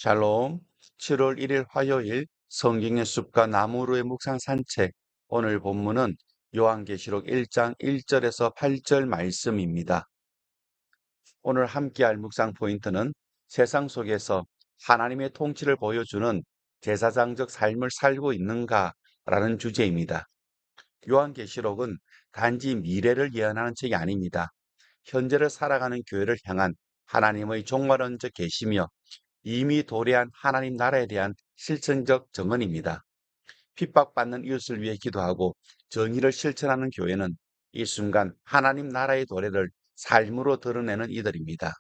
샬롬, 7월 1일 화요일 성경의 숲과 나무로의 묵상 산책. 오늘 본문은 요한계시록 1장 1절에서 8절 말씀입니다. 오늘 함께할 묵상 포인트는 세상 속에서 하나님의 통치를 보여주는 제사장적 삶을 살고 있는가라는 주제입니다. 요한계시록은 단지 미래를 예언하는 책이 아닙니다. 현재를 살아가는 교회를 향한 하나님의 종말론적 계시며 이미 도래한 하나님 나라에 대한 실천적 증언입니다. 핍박받는 이웃을 위해 기도하고 정의를 실천하는 교회는 이 순간 하나님 나라의 도래를 삶으로 드러내는 이들입니다.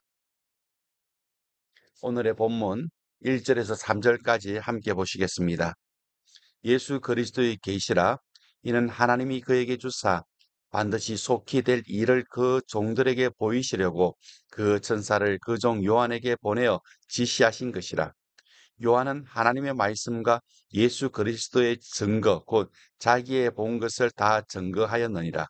오늘의 본문 1절에서 3절까지 함께 보시겠습니다. 예수 그리스도의 계시라. 이는 하나님이 그에게 주사 반드시 속히 될 일을 그 종들에게 보이시려고 그 천사를 그 종 요한에게 보내어 지시하신 것이라. 요한은 하나님의 말씀과 예수 그리스도의 증거, 곧 자기의 본 것을 다 증거하였느니라.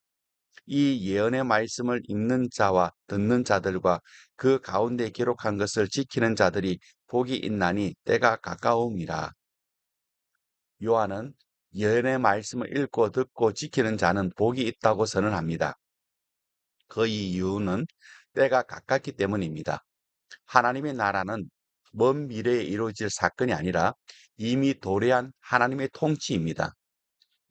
이 예언의 말씀을 읽는 자와 듣는 자들과 그 가운데 기록한 것을 지키는 자들이 복이 있나니 때가 가까움이라. 요한은 예언의 말씀을 읽고 듣고 지키는 자는 복이 있다고 선언합니다. 그 이유는 때가 가깝기 때문입니다. 하나님의 나라는 먼 미래에 이루어질 사건이 아니라 이미 도래한 하나님의 통치입니다.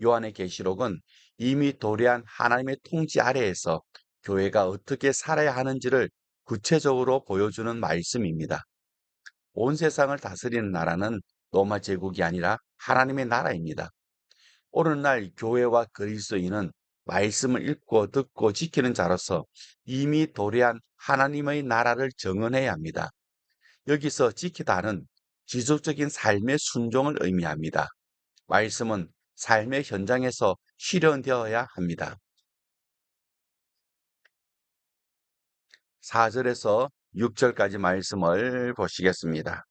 요한의 계시록은 이미 도래한 하나님의 통치 아래에서 교회가 어떻게 살아야 하는지를 구체적으로 보여주는 말씀입니다. 온 세상을 다스리는 나라는 로마 제국이 아니라 하나님의 나라입니다. 오늘날 교회와 그리스도인은 말씀을 읽고 듣고 지키는 자로서 이미 도래한 하나님의 나라를 정언해야 합니다. 여기서 지키다는 지속적인 삶의 순종을 의미합니다. 말씀은 삶의 현장에서 실현되어야 합니다. 4절에서 6절까지 말씀을 보시겠습니다.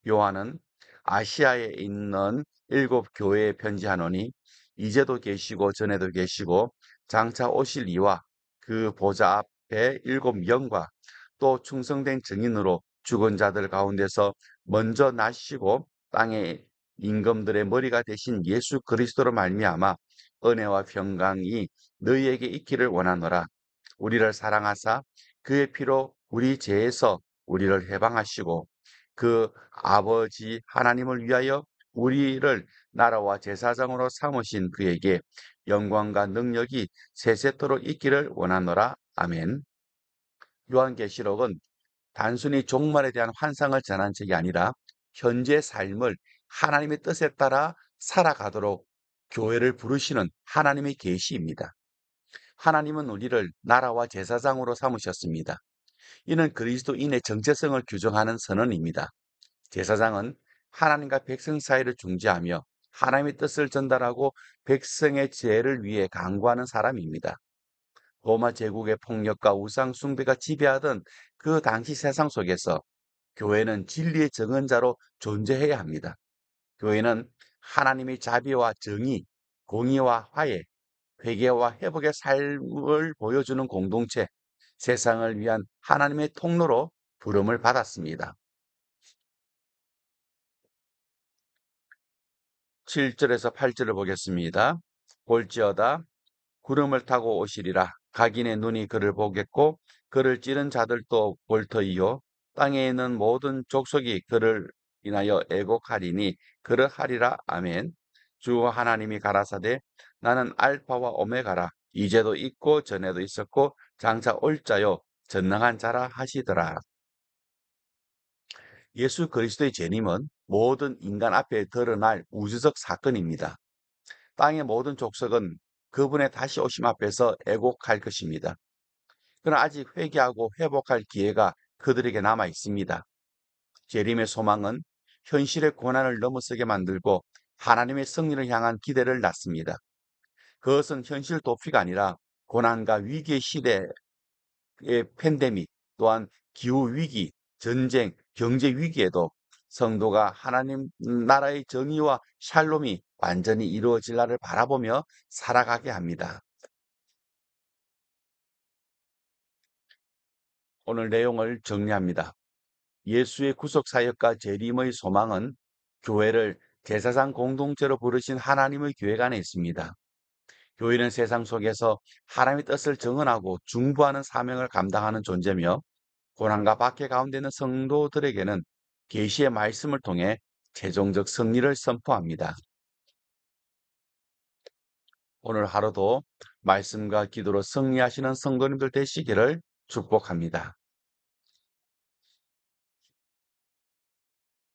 요한은 아시아에 있는 7교회에 편지하노니 이제도 계시고 전에도 계시고 장차 오실 이와 그 보좌 앞에 7영과 또 충성된 증인으로 죽은 자들 가운데서 먼저 나시고 땅의 임금들의 머리가 되신 예수 그리스도로 말미암아 은혜와 평강이 너희에게 있기를 원하노라. 우리를 사랑하사 그의 피로 우리 죄에서 우리를 해방하시고 그 아버지 하나님을 위하여 우리를 나라와 제사장으로 삼으신 그에게 영광과 능력이 세세토록 있기를 원하노라. 아멘. 요한계시록은 단순히 종말에 대한 환상을 전한 책이 아니라 현재 삶을 하나님의 뜻에 따라 살아가도록 교회를 부르시는 하나님의 계시입니다. 하나님은 우리를 나라와 제사장으로 삼으셨습니다. 이는 그리스도인의 정체성을 규정하는 선언입니다. 제사장은 하나님과 백성 사이를 중재하며 하나님의 뜻을 전달하고 백성의 죄를 위해 강구하는 사람입니다. 로마 제국의 폭력과 우상 숭배가 지배하던 그 당시 세상 속에서 교회는 진리의 증언자로 존재해야 합니다. 교회는 하나님의 자비와 정의, 공의와 화해, 회개와 회복의 삶을 보여주는 공동체, 세상을 위한 하나님의 통로로 부름을 받았습니다. 7절에서 8절을 보겠습니다. 볼지어다 구름을 타고 오시리라. 각인의 눈이 그를 보겠고 그를 찌른 자들도 볼 터이요 땅에 있는 모든 족속이 그를 인하여 애곡하리니 그러하리라. 아멘. 주 하나님이 가라사대 나는 알파와 오메가라. 이제도 있고 전에도 있었고 장차 올 자요 전능한 자라 하시더라. 예수 그리스도의 재림은 모든 인간 앞에 드러날 우주적 사건입니다. 땅의 모든 족속은 그분의 다시 오심 앞에서 애곡할 것입니다. 그러나 아직 회개하고 회복할 기회가 그들에게 남아 있습니다. 재림의 소망은 현실의 고난을 넘어서게 만들고 하나님의 승리를 향한 기대를 낳습니다. 그것은 현실 도피가 아니라 고난과 위기의 시대의 팬데믹, 또한 기후위기, 전쟁, 경제 위기에도 성도가 하나님 나라의 정의와 샬롬이 완전히 이루어질 날을 바라보며 살아가게 합니다. 오늘 내용을 정리합니다. 예수의 구속 사역과 재림의 소망은 교회를 제사장 공동체로 부르신 하나님의 계획 안에 있습니다. 교회는 세상 속에서 하나님의 뜻을 정언하고 중보하는 사명을 감당하는 존재며 고난과 박해 가운데 있는 성도들에게는 계시의 말씀을 통해 최종적 승리를 선포합니다. 오늘 하루도 말씀과 기도로 승리하시는 성도님들 되시기를 축복합니다.